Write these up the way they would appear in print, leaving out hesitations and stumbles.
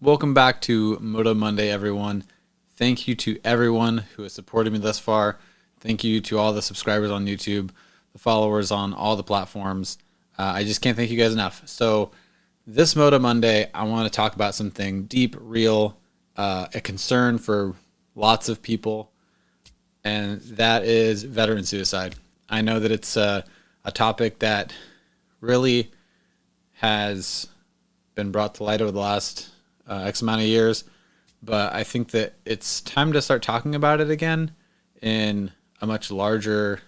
Welcome back to Moto Monday, everyone. Thank you to everyone who has supported me thus far. Thank you to all the subscribers on YouTube, the followers on all the platforms. I just can't thank you guys enough. So this Moto Monday, I want to talk about something deep, real, a concern for lots of people, and that is veteran suicide. I know that it's a topic that really has been brought to light over the last X amount of years, but I think that it's time to start talking about it again in a much larger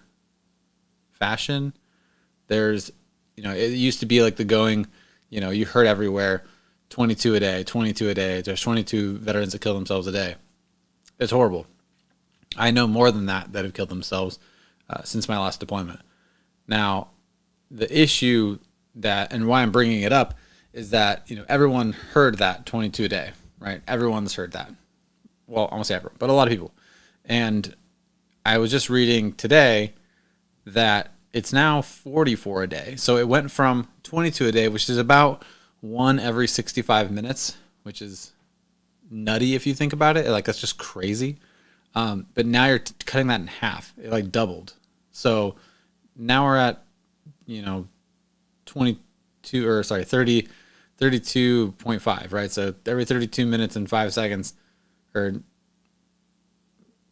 fashion. There's, it used to be like the going, you heard everywhere, 22 a day, 22 a day. There's 22 veterans that kill themselves a day. It's horrible. I know more than that have killed themselves since my last deployment. Now, the issue and why I'm bringing it up is that, everyone heard that 22 a day, right? Everyone's heard that. Well, I won't say everyone, but a lot of people. And I was just reading today that it's now 44 a day. So it went from 22 a day, which is about one every 65 minutes, which is nutty if you think about it. Like, that's just crazy. But now you're cutting that in half. It like doubled. So now we're at, 32.5, right? So every 32 minutes and 5 seconds, or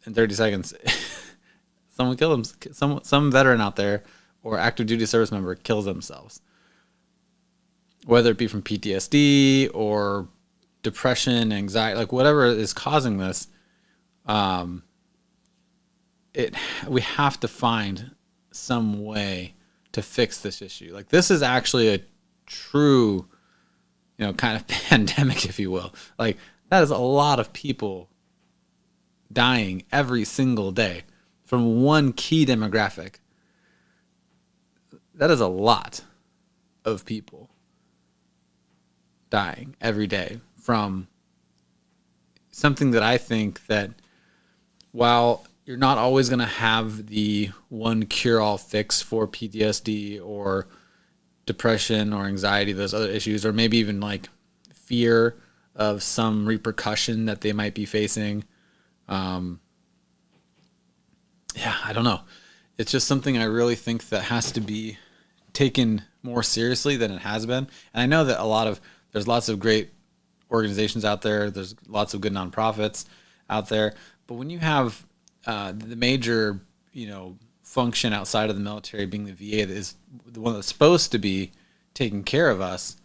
in 30 seconds, someone kills them. Some veteran out there or active duty service member kills themselves, whether it be from PTSD or depression, anxiety, like whatever is causing this. We have to find some way to fix this issue. Like, this is actually a true, kind of pandemic, if you will. Like, that is a lot of people dying every single day from one key demographic. That is a lot of people dying every day from something that I think that, while you're not always going to have the one cure-all fix for PTSD or depression or anxiety, those other issues, or maybe even like fear of some repercussion that they might be facing. I don't know. It's just something I really think that has to be taken more seriously than it has been. And I know that there's lots of great organizations out there. There's lots of good nonprofits out there. But when you have the major, function outside of the military being the VA, that is the one that's supposed to be taking care of us,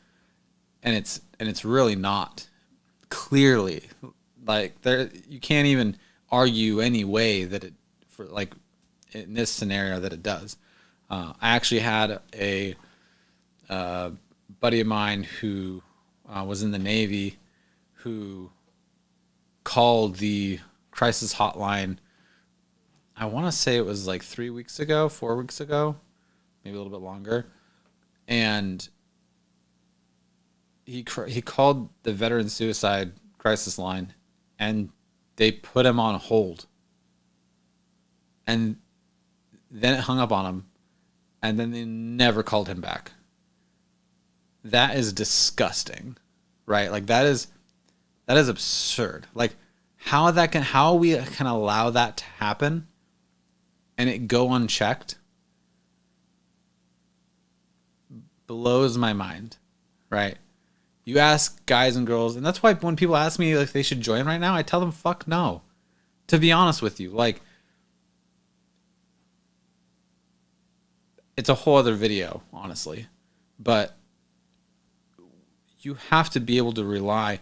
and it's really not, clearly, like, you can't even argue any way that it, for like in this scenario, that it does. I actually had a buddy of mine who was in the Navy, who called the crisis hotline. I want to say it was like 4 weeks ago, maybe a little bit longer. And he called the veteran suicide crisis line, and they put him on hold. And then it hung up on him, and then they never called him back. That is disgusting, right? Like, that is absurd. Like, how we can allow that to happen and it go unchecked blows my mind, right? You ask guys and girls, and that's why when people ask me if they should join right now, I tell them fuck no. To be honest with you, like, it's a whole other video, honestly, but you have to be able to rely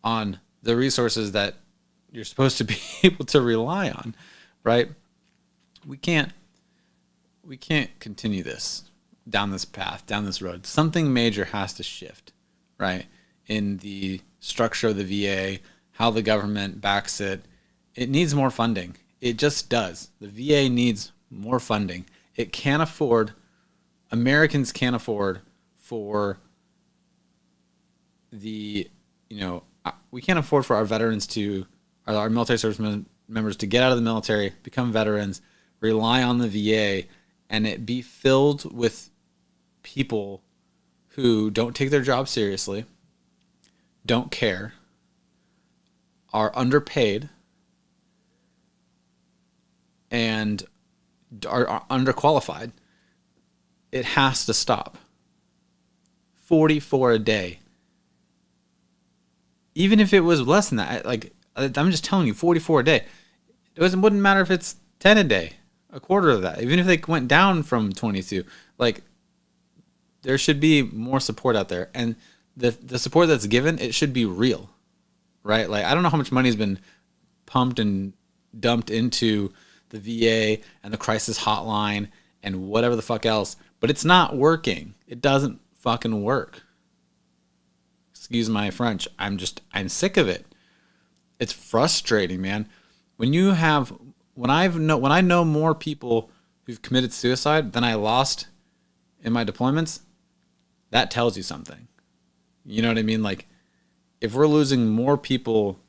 on the resources that you're supposed to be able to rely on, right? We can't continue down this path, down this road. Something major has to shift, right? In the structure of the VA, how the government backs it. It needs more funding. It just does. The VA needs more funding. Americans can't afford for we can't afford for our our military service members to get out of the military, become veterans, rely on the VA, and it be filled with people who don't take their job seriously, don't care, are underpaid and are underqualified, it has to stop. 44 a day. Even if it was less than that, like, I'm just telling you, 44 a day. Wouldn't matter if it's 10 a day, a quarter of that. Even if they went down from 22, like, there should be more support out there. And the support that's given, it should be real, right? Like, I don't know how much money has been pumped and dumped into the VA and the crisis hotline and whatever the fuck else, but it's not working. It doesn't fucking work. Excuse my French. I'm sick of it. It's frustrating, man. When I know more people who've committed suicide than I lost in my deployments, that tells you something. You know what I mean? Like, if we're losing more people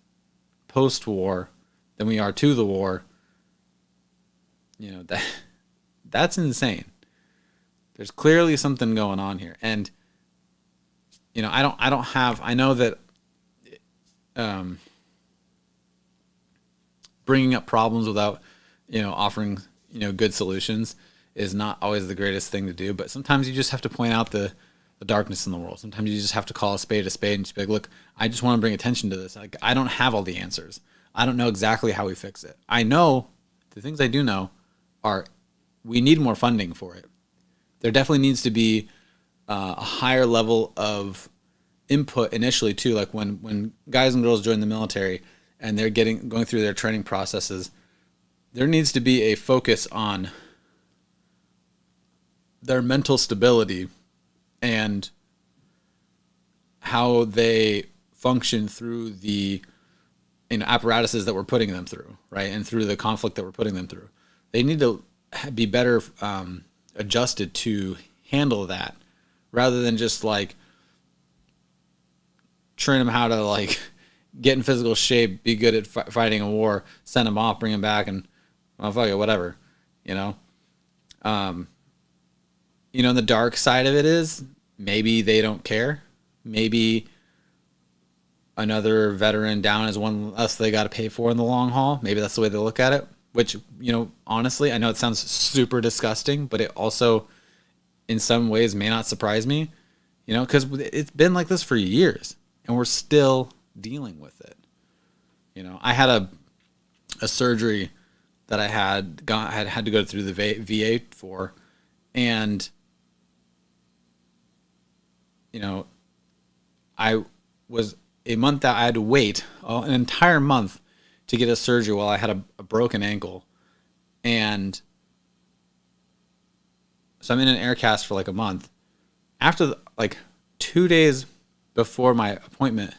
post-war than we are to the war, that's insane. There's clearly something going on here. And I know that bringing up problems without offering good solutions is not always the greatest thing to do, but sometimes you just have to point out the darkness in the world. Sometimes you just have to call a spade and just be like, look, I just want to bring attention to this. Like, I don't have all the answers. I don't know exactly how we fix it. I know the things I do know are we need more funding for it. There definitely needs to be a higher level of input initially too. Like when guys and girls join the military and they're going through their training processes, there needs to be a focus on their mental stability and how they function through the apparatuses that we're putting them through, right? And through the conflict that we're putting them through. They need to be better adjusted to handle that, rather than just like train them how to like get in physical shape, be good at fighting a war, send them off, bring them back, and fuck it, whatever, the dark side of it is maybe they don't care. Maybe another veteran down is one less they got to pay for in the long haul. Maybe that's the way they look at it, which, honestly, I know it sounds super disgusting, but it also in some ways may not surprise me, because it's been like this for years and we're still dealing with it. I had a surgery that I had to go through the VA for, and I was a month out. I had to wait an entire month to get a surgery while I had a broken ankle. And so I'm in an air cast for like a month. After 2 days before my appointment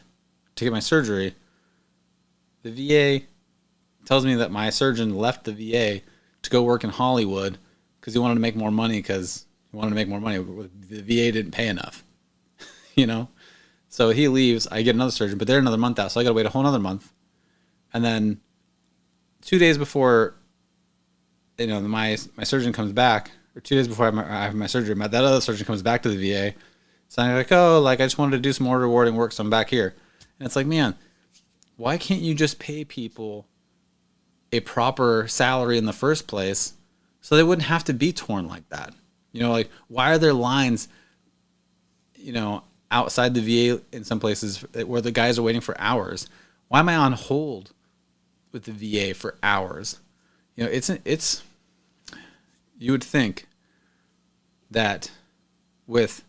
to get my surgery, the VA tells me that my surgeon left the VA to go work in Hollywood because he wanted to make more money The VA didn't pay enough, So he leaves. I get another surgeon, but they're another month out, so I got to wait a whole another month. And then 2 days before, my surgeon comes back, or 2 days before I have my surgery, that other surgeon comes back to the VA, saying I just wanted to do some more rewarding work, so I'm back here. And it's like, man, why can't you just pay people a proper salary in the first place so they wouldn't have to be torn like that? Why are there lines, outside the VA in some places where the guys are waiting for hours? Why am I on hold with the VA for hours? It's you would think that with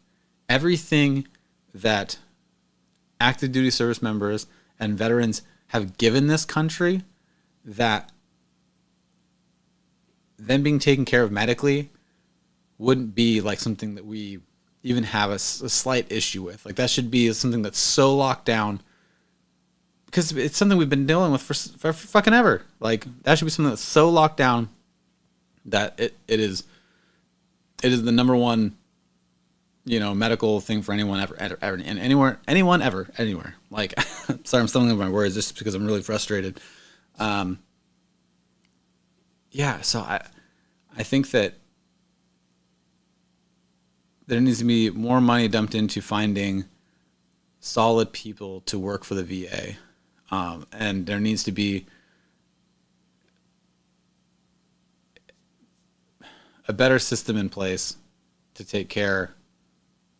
everything that active duty service members and veterans have given this country, that them being taken care of medically wouldn't be like something that we even have a slight issue with. Like, that should be something that's so locked down, because it's something we've been dealing with for fucking ever. Like, that should be something that's so locked down that it is the number one, medical thing for anyone ever and anyone ever anywhere. Like, sorry, I'm stumbling over my words just because I'm really frustrated. So I think that there needs to be more money dumped into finding solid people to work for the VA. And there needs to be a better system in place to take care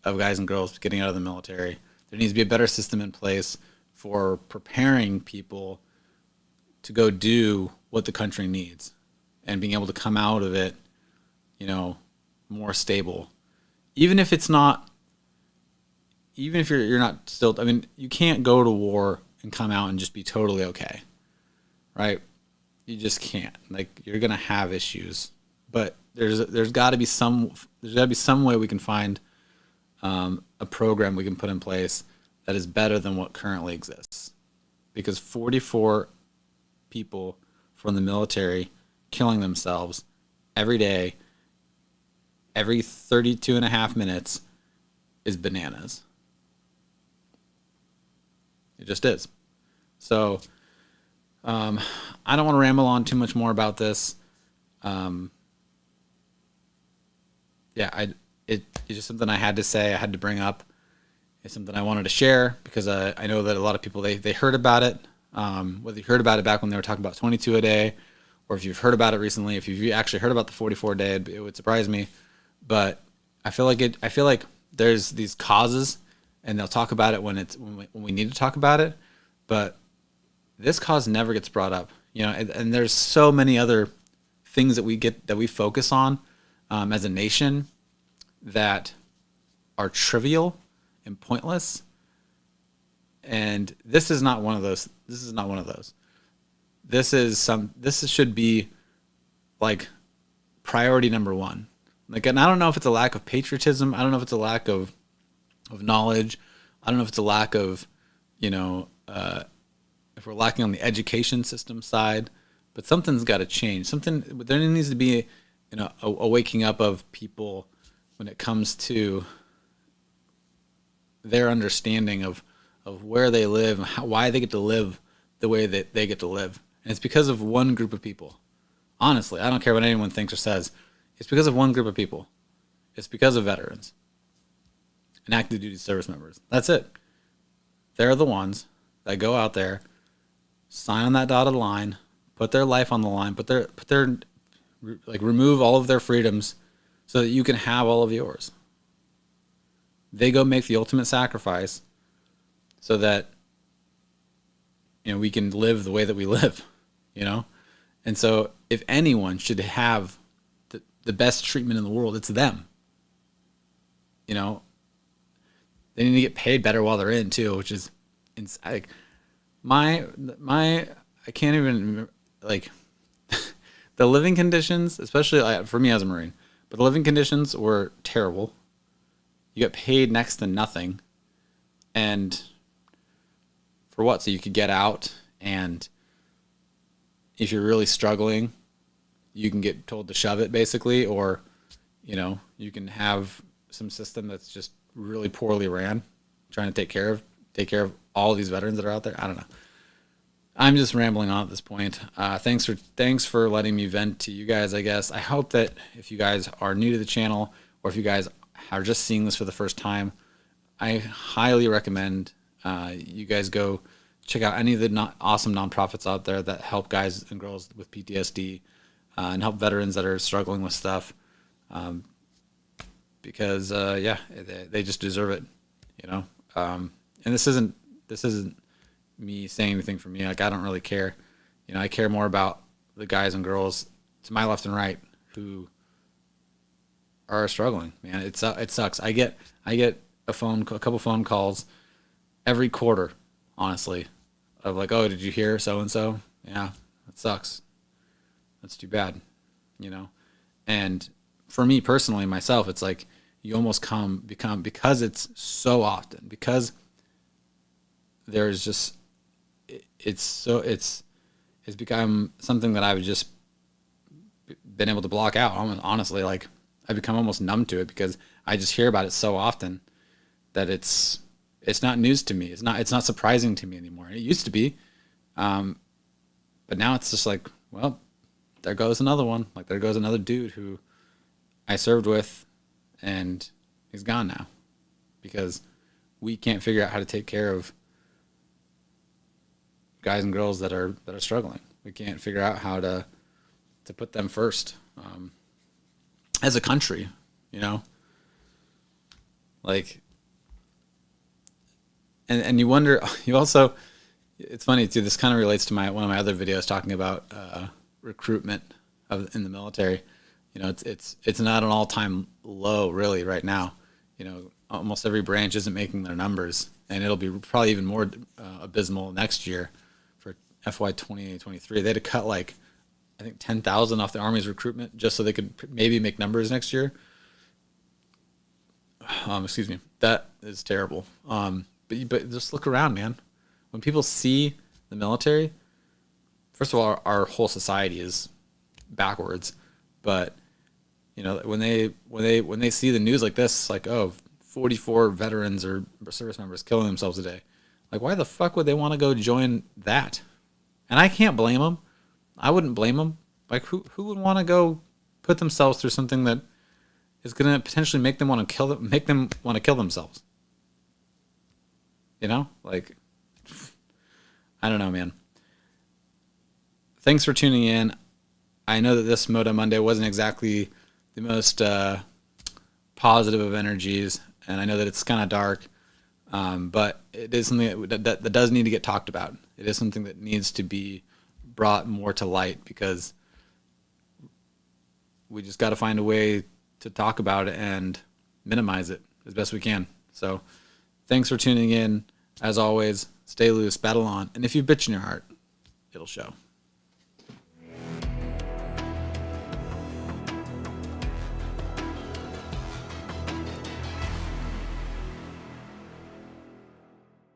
of guys and girls getting out of the military. There needs to be a better system in place for preparing people to go do what the country needs and being able to come out of it, more stable. Even if it's not, even if you're not still, I mean, you can't go to war and come out and just be totally okay, right? You just can't. Like, you're gonna have issues, but there's got to be some way we can find a program we can put in place that is better than what currently exists. Because 44 people from the military killing themselves every day, every 32 and a half minutes is bananas. It just is. So I don't want to ramble on too much more about this. It's just something I had to say, I had to bring up. It's something I wanted to share because I know that a lot of people, they heard about it, whether you heard about it back when they were talking about 22 a day, or if you've heard about it recently. If you've actually heard about the 44 a day, it would surprise me. But I feel like there's these causes, and they'll talk about it when we need to talk about it, but this cause never gets brought up, and there's so many other things that we focus on as a nation that are trivial and pointless. And this is not one of those. This should be like priority number one. Like, and I don't know if it's a lack of patriotism. I don't know if it's a lack of knowledge. I don't know if it's a lack of, if we're lacking on the education system side, but something's got to change. There needs to be, a waking up of people when it comes to their understanding of where they live and why they get to live the way that they get to live. And it's because of one group of people. Honestly, I don't care what anyone thinks or says. It's because of one group of people. It's because of veterans and active duty service members. That's it. They're the ones that go out there, sign on that dotted line, put their life on the line, remove all of their freedoms so that you can have all of yours. They go make the ultimate sacrifice so that, we can live the way that we live, And so if anyone should have the best treatment in the world, it's them. They need to get paid better while they're in too, which is like I can't even, like, the living conditions, especially for me as a Marine, but the living conditions were terrible. You got paid next to nothing. And for what? So you could get out, and if you're really struggling, you can get told to shove it, basically, or, you can have some system that's just really poorly ran, trying to take care of all these veterans that are out there. I don't know. I'm just rambling on at this point. Thanks for letting me vent to you guys, I guess. I hope that if you guys are new to the channel, or if you guys are just seeing this for the first time, I highly recommend you guys go check out any of the awesome nonprofits out there that help guys and girls with PTSD and help veterans that are struggling with stuff. Because they just deserve it, And this isn't me saying anything for me. Like, I don't really care. I care more about the guys and girls to my left and right who are struggling. Man, it sucks. I get a couple phone calls every quarter, honestly, of like, oh, did you hear so and so? Yeah, that sucks. That's too bad, And for me personally, myself, it's like you almost become because it's so often, because there's just it's become something that I've just been able to block out. Honestly, like, I've become almost numb to it because I just hear about it so often that it's not news to me. It's not surprising to me anymore. It used to be, but now it's just like, well, there goes another one. Like, there goes another dude who I served with, and he's gone now because we can't figure out how to take care of guys and girls that are struggling. We can't figure out how to put them first as a country, you know. Like, and you wonder. You also, it's funny too. This kind of relates to one of my other videos talking about recruitment in the military. You know, it's not an all-time low really right now. You know, almost every branch isn't making their numbers, and it'll be probably even more abysmal next year for FY 2023. They had to cut like, I think 10,000 off the Army's recruitment just so they could maybe make numbers next year. Excuse me. That is terrible. But just look around, man. When people see the military, first of all, our whole society is backwards. But you know, when they see the news like this, like, oh, 44 veterans or service members killing themselves a day, like, why the fuck would they want to go join that? And I can't blame them. I wouldn't blame them. Like, who would want to go put themselves through something that is going to potentially make them want to kill themselves? You know, like, I don't know, man. Thanks for tuning in. I know that this Moto Monday wasn't exactly the most positive of energies, and I know that it's kind of dark, but it is something that does need to get talked about. It is something that needs to be brought more to light, because we just got to find a way to talk about it and minimize it as best we can. So thanks for tuning in. As always, stay loose, battle on, and if you bitch in your heart, it'll show.